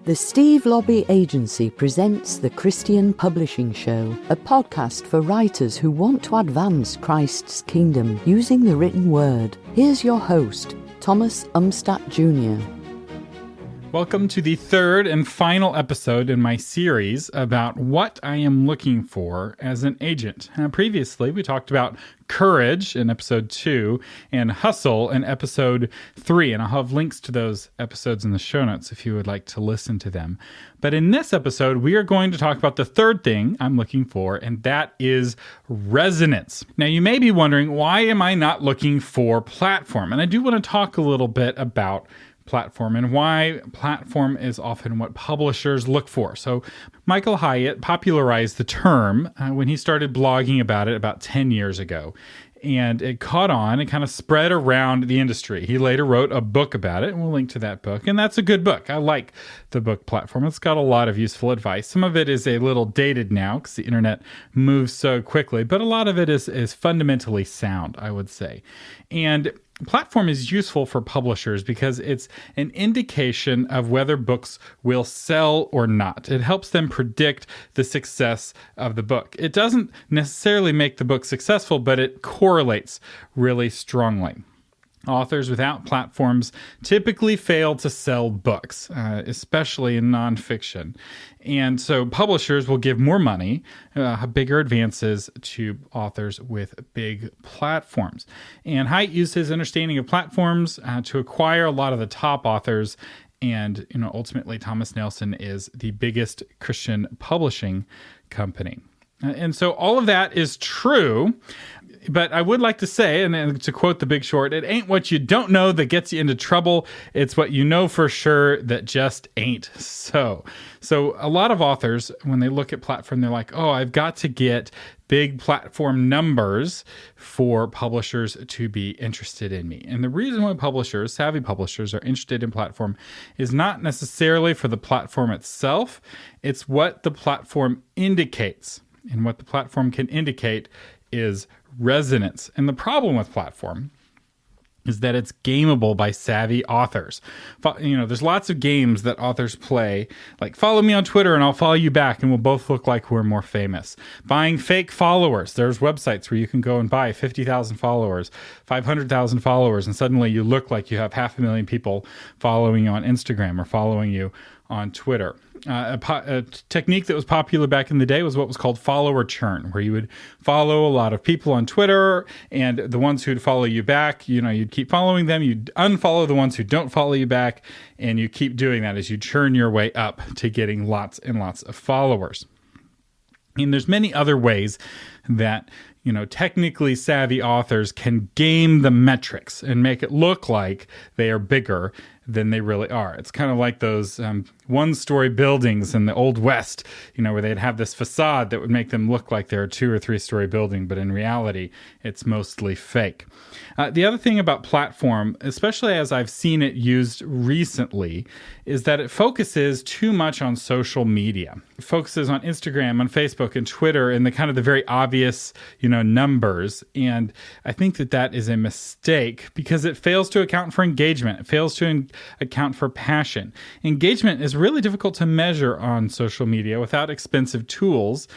The Steve Lobby Agency presents the Christian Publishing Show, a podcast for writers who want to advance Christ's kingdom using the written word. Here's your host, Thomas Umstattd Jr. Welcome to the third and final episode in my series about what I am looking for as an agent. Previously, we talked about courage in episode 2 and hustle in episode 3, and I'll have links to those episodes in the show notes if you would like to listen to them. But in this episode, we are going to talk about the third thing I'm looking for, and that is resonance. Now, you may be wondering, why am I not looking for platform? And I do want to talk a little bit about platform and why platform is often what publishers look for. So Michael Hyatt popularized the term when he started blogging about it about 10 years ago. And it caught on and kind of spread around the industry. He later wrote a book about it, and we'll link to that book. And that's a good book. I like the book Platform. It's got a lot of useful advice. Some of it is a little dated now because the internet moves so quickly, but a lot of it is fundamentally sound, I would say. And platform is useful for publishers because it's an indication of whether books will sell or not. It helps them predict the success of the book. It doesn't necessarily make the book successful, but it correlates really strongly. Authors without platforms typically fail to sell books, especially in nonfiction. And so publishers will give more money, bigger advances to authors with big platforms. And Hyatt used his understanding of platforms to acquire a lot of the top authors. And ultimately, Thomas Nelson is the biggest Christian publishing company. And so all of that is true. But I would like to say, and to quote The Big Short, it ain't what you don't know that gets you into trouble. It's what you know for sure that just ain't so. So a lot of authors, when they look at platform, they're like, oh, I've got to get big platform numbers for publishers to be interested in me. And the reason why publishers, savvy publishers, are interested in platform is not necessarily for the platform itself. It's what the platform indicates. And what the platform can indicate is resonance. And the problem with platform is that it's gameable by savvy authors. There's lots of games that authors play, like follow me on Twitter and I'll follow you back and we'll both look like we're more famous. Buying fake followers. There's websites where you can go and buy 50,000 followers, 500,000 followers, and suddenly you look like you have 500,000 people following you on Instagram or following you on Twitter. A technique that was popular back in the day was what was called follower churn, where you would follow a lot of people on Twitter, and the ones who'd follow you back, you'd keep following them, you'd unfollow the ones who don't follow you back, and you keep doing that as you churn your way up to getting lots and lots of followers. And there's many other ways that technically savvy authors can game the metrics and make it look like they are bigger than they really are. It's kind of like those one-story buildings in the Old West, where they'd have this facade that would make them look like they're a 2 or 3-story building, but in reality, it's mostly fake. The other thing about platform, especially as I've seen it used recently, is that it focuses too much on social media. It focuses on Instagram, on Facebook, and Twitter, and the very obvious, numbers. And I think that is a mistake because it fails to account for engagement. It fails to account for passion. Engagement is really difficult to measure on social media without expensive tools.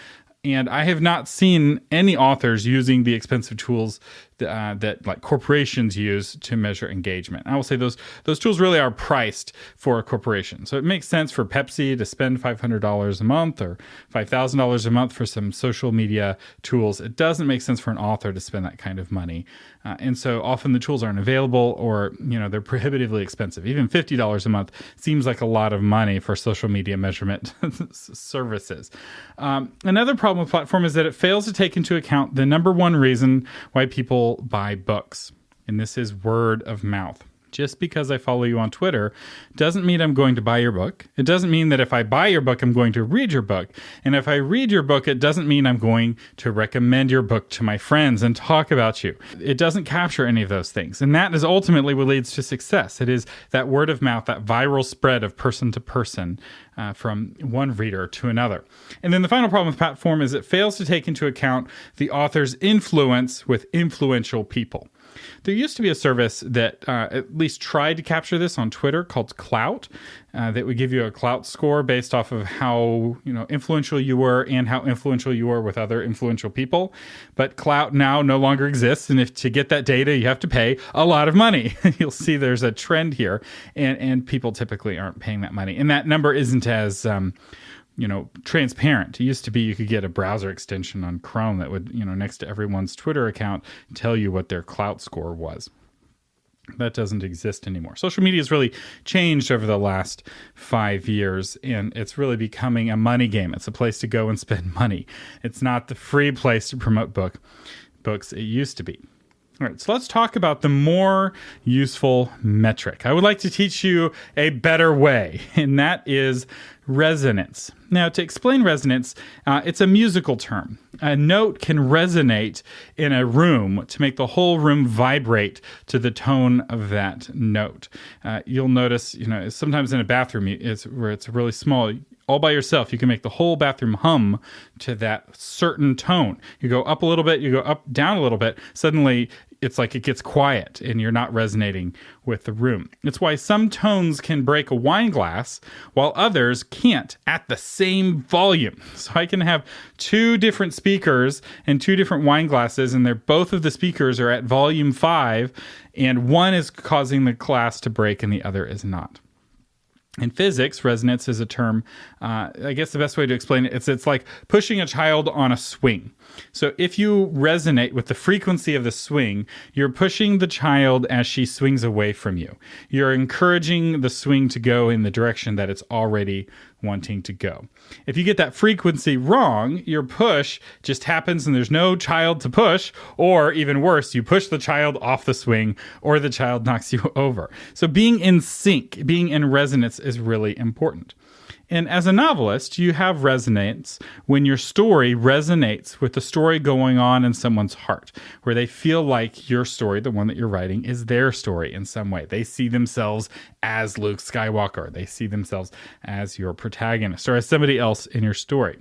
And I have not seen any authors using the expensive tools that like corporations use to measure engagement. I will say those tools really are priced for a corporation. So it makes sense for Pepsi to spend $500 a month or $5,000 a month for some social media tools. It doesn't make sense for an author to spend that kind of money. And so often the tools aren't available or, they're prohibitively expensive. Even $50 a month seems like a lot of money for social media measurement services. Another problem with platform is that it fails to take into account the number one reason why people buy books, and this is word of mouth. Just because I follow you on Twitter doesn't mean I'm going to buy your book. It doesn't mean that if I buy your book, I'm going to read your book. And if I read your book, it doesn't mean I'm going to recommend your book to my friends and talk about you. It doesn't capture any of those things. And that is ultimately what leads to success. It is that word of mouth, that viral spread of person to person from one reader to another. And then the final problem with platform is it fails to take into account the author's influence with influential people. There used to be a service that at least tried to capture this on Twitter called Clout, that would give you a Clout score based off of how influential you were and how influential you were with other influential people. But Clout now no longer exists, and if to get that data, you have to pay a lot of money. You'll see there's a trend here, and people typically aren't paying that money. And that number isn't as transparent. It used to be you could get a browser extension on Chrome that would, next to everyone's Twitter account, tell you what their Clout score was. That doesn't exist anymore. Social media has really changed over the last 5 years, and it's really becoming a money game. It's a place to go and spend money. It's not the free place to promote books it used to be. All right, so let's talk about the more useful metric. I would like to teach you a better way, and that is resonance. Now, to explain resonance, it's a musical term. A note can resonate in a room to make the whole room vibrate to the tone of that note. You'll notice, sometimes in a bathroom, where it's really small, all by yourself, you can make the whole bathroom hum to that certain tone. You go up a little bit, you go up, down a little bit, suddenly it's like it gets quiet and you're not resonating with the room. It's why some tones can break a wine glass while others can't at the same volume. So I can have two different speakers and two different wine glasses, and both of the speakers are at volume 5, and one is causing the glass to break and the other is not. In physics, resonance is a term, I guess the best way to explain it, it's like pushing a child on a swing. So if you resonate with the frequency of the swing, you're pushing the child as she swings away from you. You're encouraging the swing to go in the direction that it's already wanting to go. If you get that frequency wrong, your push just happens and there's no child to push, or even worse, you push the child off the swing or the child knocks you over. So being in sync, being in resonance is really important. And as a novelist, you have resonance when your story resonates with the story going on in someone's heart, where they feel like your story, the one that you're writing, is their story in some way. They see themselves as Luke Skywalker. They see themselves as your protagonist or as somebody else in your story.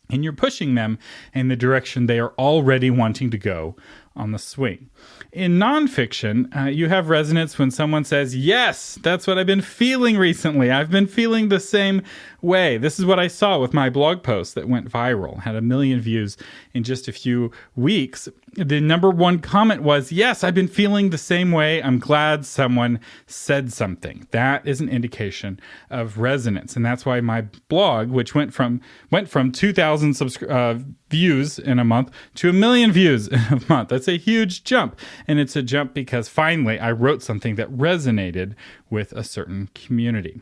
And you're pushing them in the direction they are already wanting to go on the swing. In nonfiction, you have resonance when someone says, yes, that's what I've been feeling recently. I've been feeling the same way. This is what I saw with my blog post that went viral, had 1 million views in just a few weeks. The number one comment was, yes, I've been feeling the same way. I'm glad someone said something. That is an indication of resonance. And that's why my blog, which went from 2,000 views in a month to 1 million views in a month. That's a huge jump. And it's a jump because finally I wrote something that resonated with a certain community.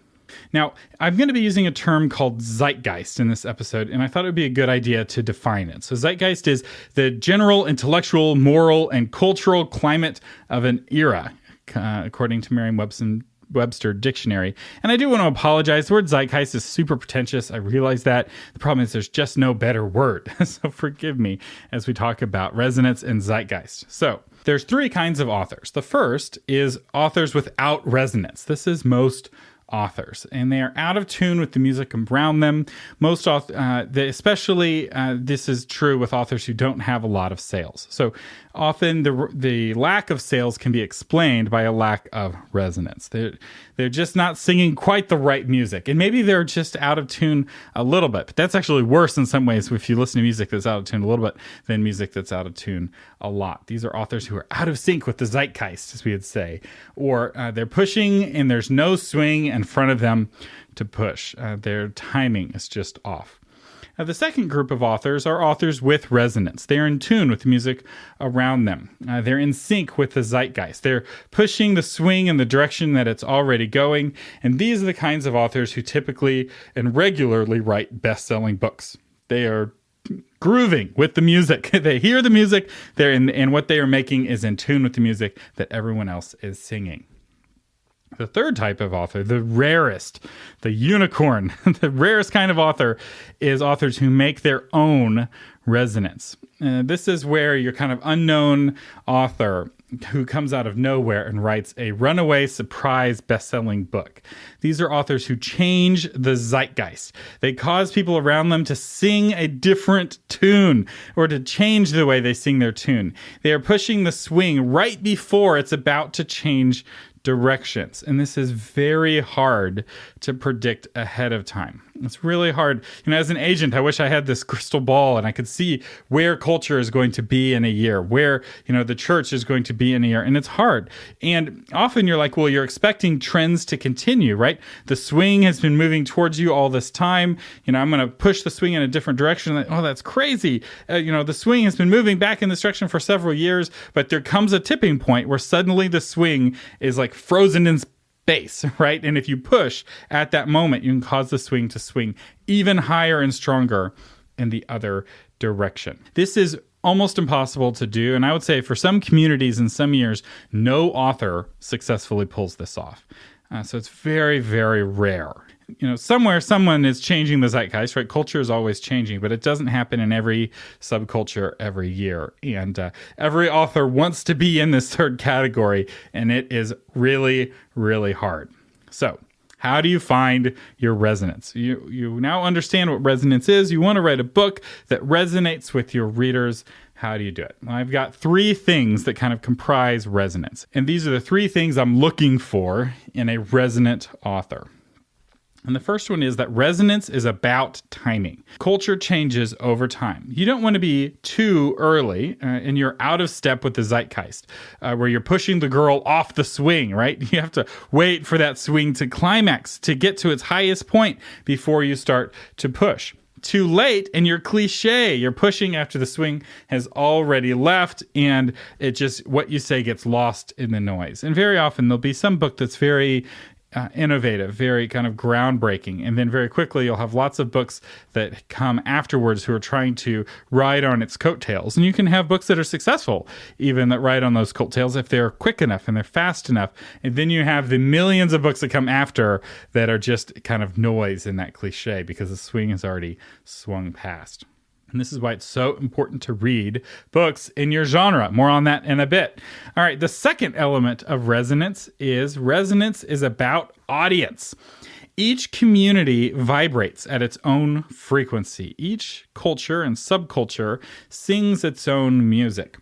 Now, I'm going to be using a term called zeitgeist in this episode, and I thought it would be a good idea to define it. So zeitgeist is the general intellectual, moral, and cultural climate of an era, according to Merriam-Webster Dictionary. And I do want to apologize. The word zeitgeist is super pretentious. I realize that. The problem is there's just no better word. So forgive me as we talk about resonance and zeitgeist. So there's 3 kinds of authors. The first is authors without resonance. This is most authors, and they are out of tune with the music around them. Most especially this is true with authors who don't have a lot of sales. So often the lack of sales can be explained by a lack of resonance. They're just not singing quite the right music, and maybe they're just out of tune a little bit. But that's actually worse in some ways if you listen to music that's out of tune a little bit than music that's out of tune a lot. These are authors who are out of sync with the zeitgeist, as we would say, or they're pushing and there's no swing in front of them to push. Their timing is just off. The second group of authors are authors with resonance. They're in tune with the music around them. They're in sync with the zeitgeist. They're pushing the swing in the direction that it's already going. And these are the kinds of authors who typically and regularly write best-selling books. They are grooving with the music. They hear the music, and what they are making is in tune with the music that everyone else is singing. The third type of author, the rarest, the unicorn, the rarest kind of author is authors who make their own resonance. This is where your kind of unknown author who comes out of nowhere and writes a runaway surprise best-selling book. These are authors who change the zeitgeist. They cause people around them to sing a different tune or to change the way they sing their tune. They are pushing the swing right before it's about to change directions. And this is very hard to predict ahead of time. It's really hard. As an agent, I wish I had this crystal ball and I could see where culture is going to be in a year, where, the church is going to be in a year. And it's hard. And often you're like, well, you're expecting trends to continue, right? The swing has been moving towards you all this time. I'm going to push the swing in a different direction. Like, oh, that's crazy. The swing has been moving back in this direction for several years, but there comes a tipping point where suddenly the swing is like frozen in space, right? And if you push at that moment, you can cause the swing to swing even higher and stronger in the other direction. This is almost impossible to do. And I would say for some communities in some years, no author successfully pulls this off. So it's very, very rare. Somewhere someone is changing the zeitgeist, right? Culture is always changing, but it doesn't happen in every subculture every year. And every author wants to be in this third category, and it is really, really hard. So how do you find your resonance? You now understand what resonance is. You want to write a book that resonates with your readers. How do you do it? Well, I've got 3 things that kind of comprise resonance. And these are the 3 things I'm looking for in a resonant author. And the first one is that resonance is about timing. Culture changes over time. You don't want to be too early and you're out of step with the zeitgeist, where you're pushing the girl off the swing, right? You have to wait for that swing to climax, to get to its highest point before you start to push. Too late and you're cliche. You're pushing after the swing has already left, and it just, what you say gets lost in the noise. And very often there'll be some book that's very innovative, very kind of groundbreaking. And then very quickly, you'll have lots of books that come afterwards who are trying to ride on its coattails. And you can have books that are successful, even that ride on those coattails if they're quick enough and they're fast enough. And then you have the millions of books that come after that are just kind of noise in that cliche because the swing has already swung past. And this is why it's so important to read books in your genre. More on that in a bit. All right, the second element of resonance is about audience. Each community vibrates at its own frequency. Each culture and subculture sings its own music.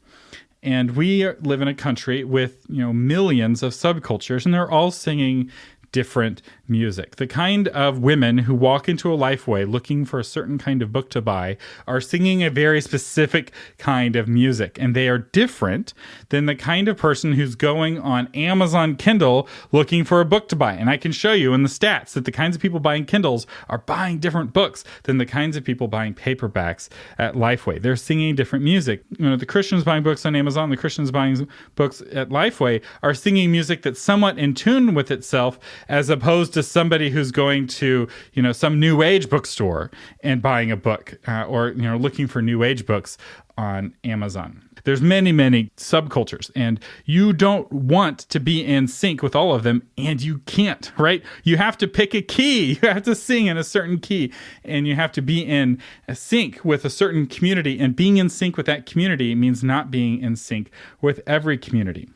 And we live in a country with, millions of subcultures, and they're all singing different music. The kind of women who walk into a Lifeway looking for a certain kind of book to buy are singing a very specific kind of music, and they are different than the kind of person who's going on Amazon Kindle looking for a book to buy. And I can show you in the stats that the kinds of people buying Kindles are buying different books than the kinds of people buying paperbacks at Lifeway. They're singing different music. The Christians buying books on Amazon, the Christians buying books at Lifeway are singing music that's somewhat in tune with itself, as opposed to somebody who's going to, some new age bookstore and buying a book or looking for new age books on Amazon. There's many, many subcultures, and you don't want to be in sync with all of them, and you can't, right? You have to pick a key. You have to sing in a certain key, and you have to be in sync with a certain community, and being in sync with that community means not being in sync with every community.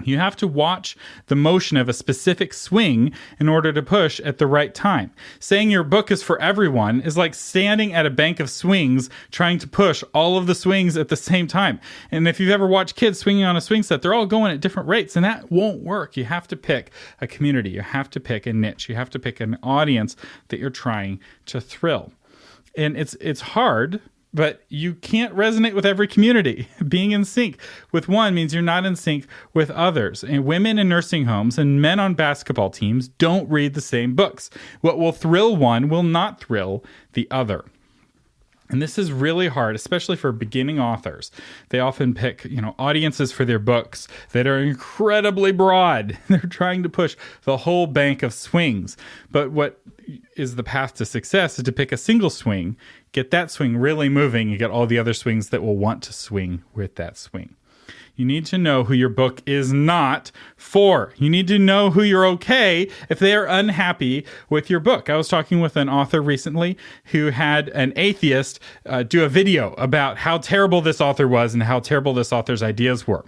You have to watch the motion of a specific swing in order to push at the right time. Saying your book is for everyone is like standing at a bank of swings trying to push all of the swings at the same time. And if you've ever watched kids swinging on a swing set, they're all going at different rates, and that won't work. You have to pick a community. You have to pick a niche. You have to pick an audience that you're trying to thrill. And it's hard, but you can't resonate with every community. Being in sync with one means you're not in sync with others. And women in nursing homes and men on basketball teams don't read the same books. What will thrill one will not thrill the other. And this is really hard, especially for beginning authors. They often pick, audiences for their books that are incredibly broad. They're trying to push the whole bank of swings. But what is the path to success is to pick a single swing, get that swing really moving, and get all the other swings that will want to swing with that swing. You need to know who your book is not for. You need to know who you're okay if they are unhappy with your book. I was talking with an author recently who had an atheist do a video about how terrible this author was and how terrible this author's ideas were.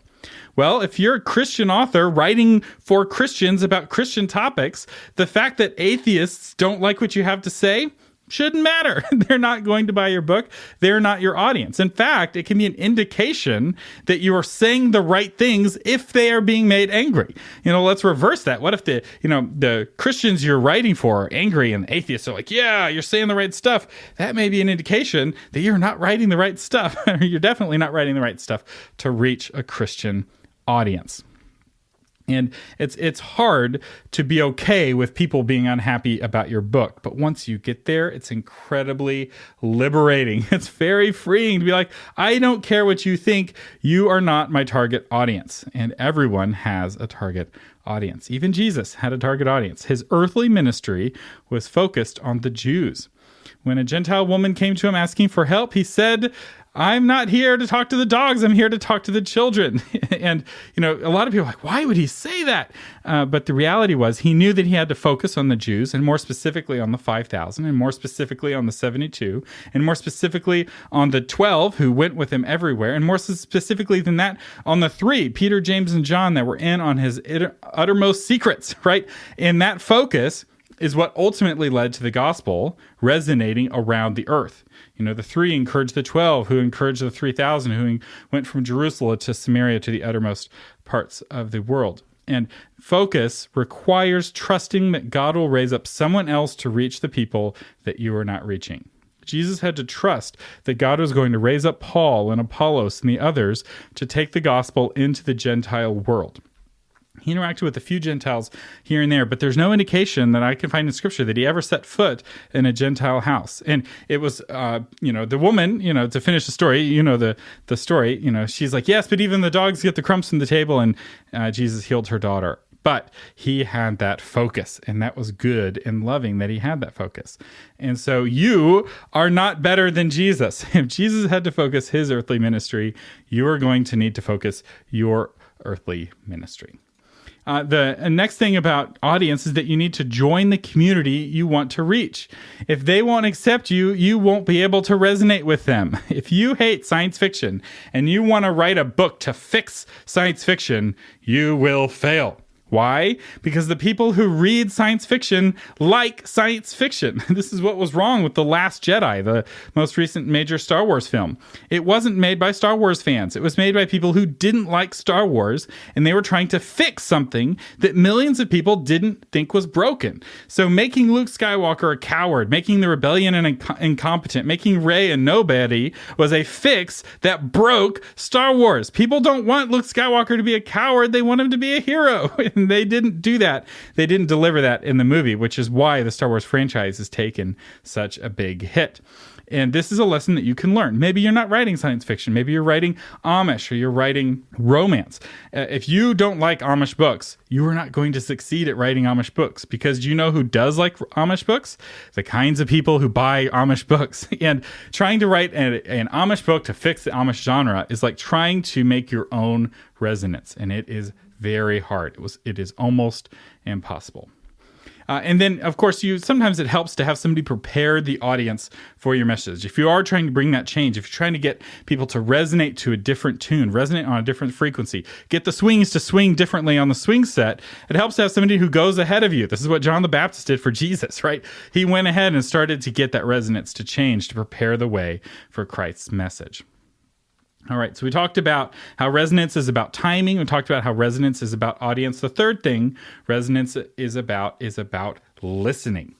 Well, if you're a Christian author writing for Christians about Christian topics, the fact that atheists don't like what you have to say shouldn't matter. They're not going to buy your book. They're not your audience. In fact, it can be an indication that you are saying the right things if they are being made angry. Let's reverse that. What if the Christians you're writing for are angry and the atheists are like, yeah, you're saying the right stuff? That may be an indication that you're not writing the right stuff. You're definitely not writing the right stuff to reach a Christian audience. And it's hard to be okay with people being unhappy about your book. But once you get there, it's incredibly liberating. It's very freeing to be like, I don't care what you think. You are not my target audience. And everyone has a target audience. Even Jesus had a target audience. His earthly ministry was focused on the Jews. When a Gentile woman came to him asking for help, he said, I'm not here to talk to the dogs. I'm here to talk to the children. And, a lot of people are like, why would he say that? But the reality was he knew that he had to focus on the Jews, and more specifically on the 5,000, and more specifically on the 72, and more specifically on the 12 who went with him everywhere, and more specifically than that, on the 3, Peter, James, and John, that were in on his uttermost secrets, right? And that focus is what ultimately led to the gospel resonating around the earth. The 3 encouraged the 12, who encouraged the 3,000, who went from Jerusalem to Samaria to the uttermost parts of the world. And focus requires trusting that God will raise up someone else to reach the people that you are not reaching. Jesus had to trust that God was going to raise up Paul and Apollos and the others to take the gospel into the Gentile world. He interacted with a few Gentiles here and there, but there's no indication that I can find in Scripture that he ever set foot in a Gentile house. And it was, the woman, to finish the story, the story, she's like, yes, but even the dogs get the crumbs from the table, and Jesus healed her daughter. But he had that focus, and that was good and loving that he had that focus. And so you are not better than Jesus. If Jesus had to focus his earthly ministry, you are going to need to focus your earthly ministry. The next thing about audience is that you need to join the community you want to reach. If they won't accept you, you won't be able to resonate with them. If you hate science fiction and you want to write a book to fix science fiction, you will fail. Why? Because the people who read science fiction like science fiction. This is what was wrong with The Last Jedi, the most recent major Star Wars film. It wasn't made by Star Wars fans. It was made by people who didn't like Star Wars, and they were trying to fix something that millions of people didn't think was broken. So making Luke Skywalker a coward, making the rebellion incompetent, making Rey a nobody was a fix that broke Star Wars. People don't want Luke Skywalker to be a coward. They want him to be a hero. And they didn't do that. They didn't deliver that in the movie, which is why the Star Wars franchise has taken such a big hit. And this is a lesson that you can learn. Maybe you're not writing science fiction. Maybe you're writing Amish, or you're writing romance. If you don't like Amish books, you are not going to succeed at writing Amish books, because you know who does like Amish books? The kinds of people who buy Amish books. And trying to write an Amish book to fix the Amish genre is like trying to make your own resonance. And it is very hard. It is almost impossible. And then, of course, sometimes it helps to have somebody prepare the audience for your message. If you are trying to bring that change, if you're trying to get people to resonate to a different tune, resonate on a different frequency, get the swings to swing differently on the swing set, it helps to have somebody who goes ahead of you. This is what John the Baptist did for Jesus, right? He went ahead and started to get that resonance to change, to prepare the way for Christ's message. All right, so we talked about how resonance is about timing. We talked about how resonance is about audience. The third thing resonance is about listening.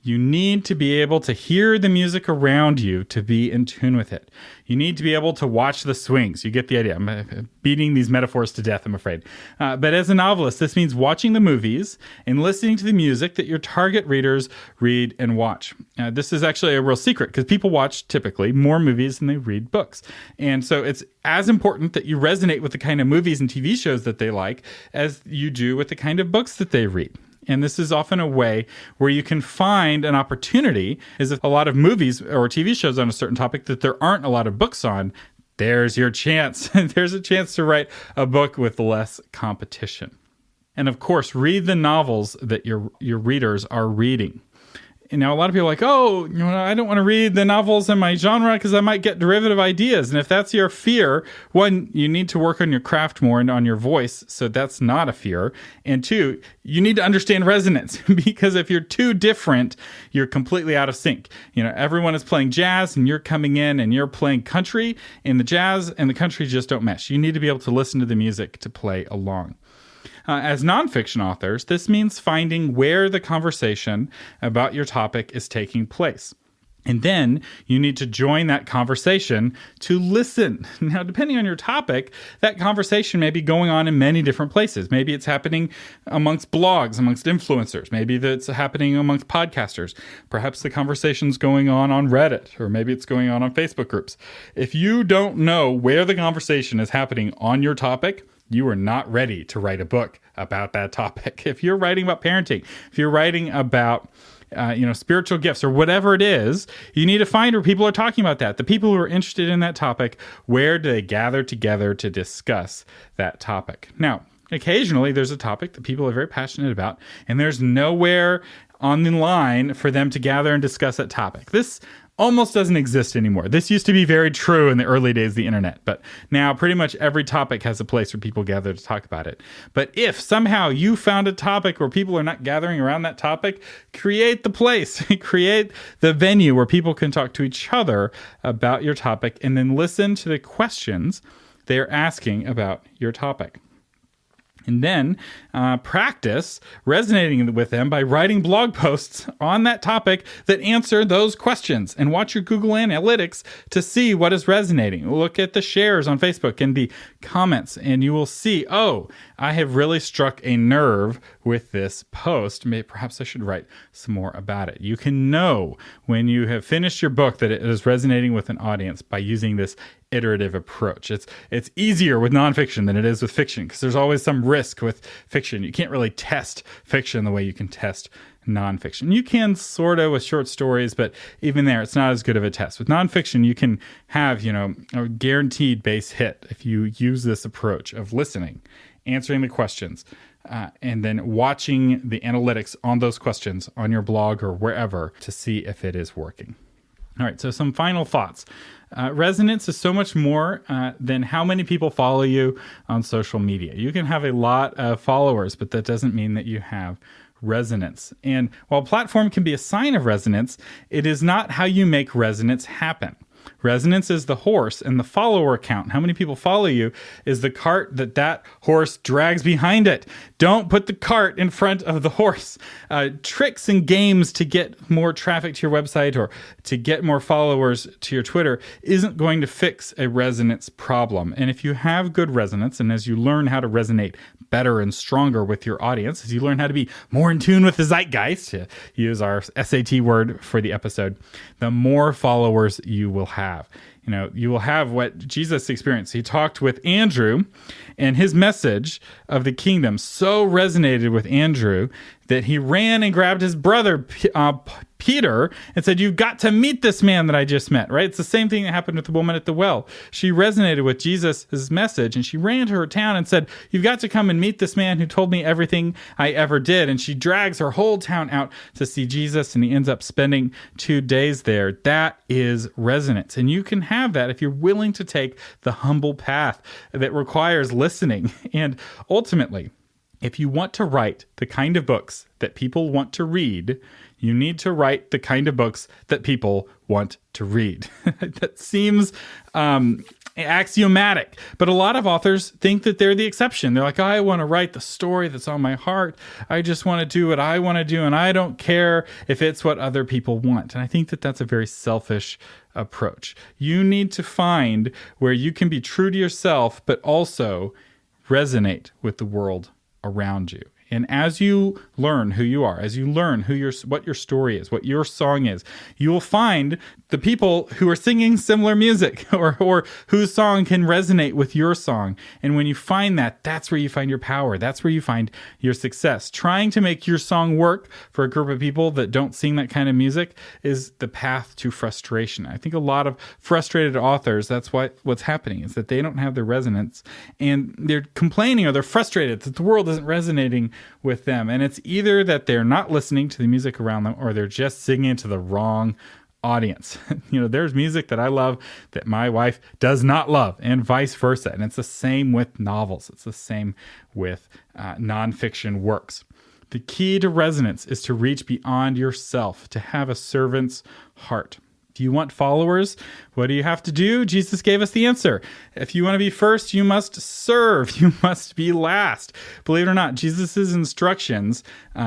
You need to be able to hear the music around you to be in tune with it. You need to be able to watch the swings. You get the idea. I'm beating these metaphors to death, I'm afraid. But as a novelist, this means watching the movies and listening to the music that your target readers read and watch. This is actually a real secret, because people watch typically more movies than they read books. And so it's as important that you resonate with the kind of movies and TV shows that they like as you do with the kind of books that they read. And this is often a way where you can find an opportunity, is if a lot of movies or TV shows on a certain topic that there aren't a lot of books on, there's your chance. There's a chance to write a book with less competition. And of course, read the novels that your readers are reading. a lot of people are like, oh, I don't want to read the novels in my genre because I might get derivative ideas. And if that's your fear, one, you need to work on your craft more and on your voice. So that's not a fear. And two, you need to understand resonance because if you're too different, you're completely out of sync. Everyone is playing jazz and you're coming in and you're playing country, and the jazz and the country just don't mesh. You need to be able to listen to the music to play along. As nonfiction authors, this means finding where the conversation about your topic is taking place. And then you need to join that conversation to listen. Now, depending on your topic, that conversation may be going on in many different places. Maybe it's happening amongst blogs, amongst influencers. Maybe that's happening amongst podcasters. Perhaps the conversation's going on Reddit, or maybe it's going on Facebook groups. If you don't know where the conversation is happening on your topic, you are not ready to write a book about that topic. If you're writing about parenting, if you're writing about spiritual gifts or whatever it is, you need to find where people are talking about that. The people who are interested in that topic, where do they gather together to discuss that topic? Now, occasionally there's a topic that people are very passionate about, and there's nowhere on the line for them to gather and discuss that topic. This almost doesn't exist anymore. This used to be very true in the early days of the internet, but now pretty much every topic has a place where people gather to talk about it. But if somehow you found a topic where people are not gathering around that topic, create the place, create the venue where people can talk to each other about your topic, and then listen to the questions they're asking about your topic. And then practice resonating with them by writing blog posts on that topic that answer those questions, and watch your Google Analytics to see what is resonating. Look at the shares on Facebook and the comments, and you will see, oh, I have really struck a nerve with this post. Perhaps I should write some more about it. You can know when you have finished your book that it is resonating with an audience by using this iterative approach. It's easier with nonfiction than it is with fiction, because there's always some risk with fiction. You can't really test fiction the way you can test nonfiction. You can sort of with short stories, but even there, it's not as good of a test. With nonfiction, you can have, a guaranteed base hit if you use this approach of listening, answering the questions, and then watching the analytics on those questions on your blog or wherever to see if it is working. All right, so some final thoughts. Resonance is so much more than how many people follow you on social media. You can have a lot of followers, but that doesn't mean that you have resonance. And while platform can be a sign of resonance, it is not how you make resonance happen. Resonance is the horse, and the follower count, how many people follow you, is the cart that horse drags behind it. Don't put the cart in front of the horse. Tricks and games to get more traffic to your website or to get more followers to your Twitter isn't going to fix a resonance problem. And if you have good resonance, and as you learn how to resonate better and stronger with your audience, as you learn how to be more in tune with the zeitgeist, to use our SAT word for the episode, the more followers you will have. You will have what Jesus experienced. He talked with Andrew, and his message of the kingdom so resonated with Andrew that he ran and grabbed his brother, Peter, and said, "You've got to meet this man that I just met," right? It's the same thing that happened with the woman at the well. She resonated with Jesus' message, and she ran to her town and said, "You've got to come and meet this man who told me everything I ever did." And she drags her whole town out to see Jesus, and he ends up spending 2 days there. That is resonance. And you can have that if you're willing to take the humble path that requires listening. And ultimately, if you want to write the kind of books that people want to read, you need to write the kind of books that people want to read. That seems axiomatic, but a lot of authors think that they're the exception. They're like, I want to write the story that's on my heart. I just want to do what I want to do, and I don't care if it's what other people want. And I think that that's a very selfish approach. You need to find where you can be true to yourself, but also resonate with the world around you. And as you learn who you are, as you learn what your story is, what your song is, you will find the people who are singing similar music or whose song can resonate with your song. And when you find that, that's where you find your power. That's where you find your success. Trying to make your song work for a group of people that don't sing that kind of music is the path to frustration. I think a lot of frustrated authors, that's what's happening, is that they don't have the resonance, and they're complaining or they're frustrated that the world isn't resonating with them. And it's either that they're not listening to the music around them or they're just singing to the wrong audience. There's music that I love that my wife does not love, and vice versa. And it's the same with novels. It's the same with nonfiction works. The key to resonance is to reach beyond yourself, to have a servant's heart. Do you want followers? What do you have to do? Jesus gave us the answer. If you want to be first, you must serve. You must be last. Believe it or not, Jesus' instructions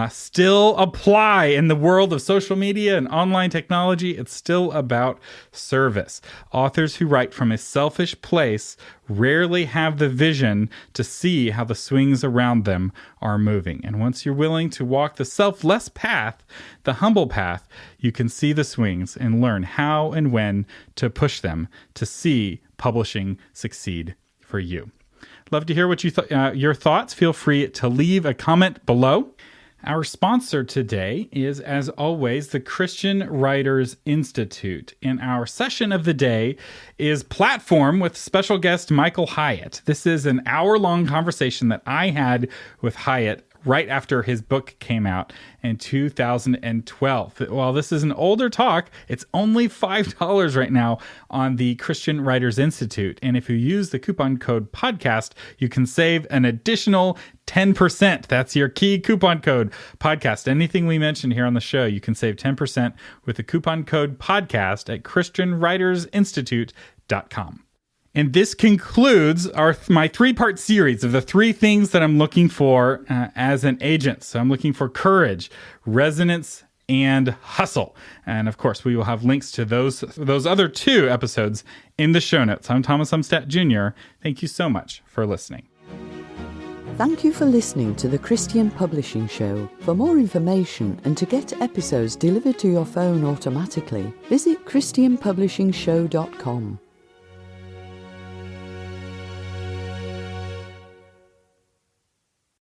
still apply in the world of social media and online technology. It's still about service. Authors who write from a selfish place rarely have the vision to see how the swings around them are moving. And once you're willing to walk the selfless path, the humble path, you can see the swings and learn how and when to push them to see publishing succeed for you. Love to hear what your thoughts. Feel free to leave a comment below. Our sponsor today is, as always, the Christian Writers Institute. And our session of the day is Platform with special guest Michael Hyatt. This is an hour-long conversation that I had with Hyatt right after his book came out in 2012. While this is an older talk, it's only $5 right now on the Christian Writers Institute. And if you use the coupon code podcast, you can save an additional 10%. That's your key coupon code, podcast. Anything we mention here on the show, you can save 10% with the coupon code podcast at christianwritersinstitute.com. And this concludes my three-part series of the three things that I'm looking for as an agent. So I'm looking for courage, resonance, and hustle. And of course, we will have links to those other two episodes in the show notes. I'm Thomas Umstattd Jr. Thank you so much for listening. Thank you for listening to the Christian Publishing Show. For more information and to get episodes delivered to your phone automatically, visit christianpublishingshow.com.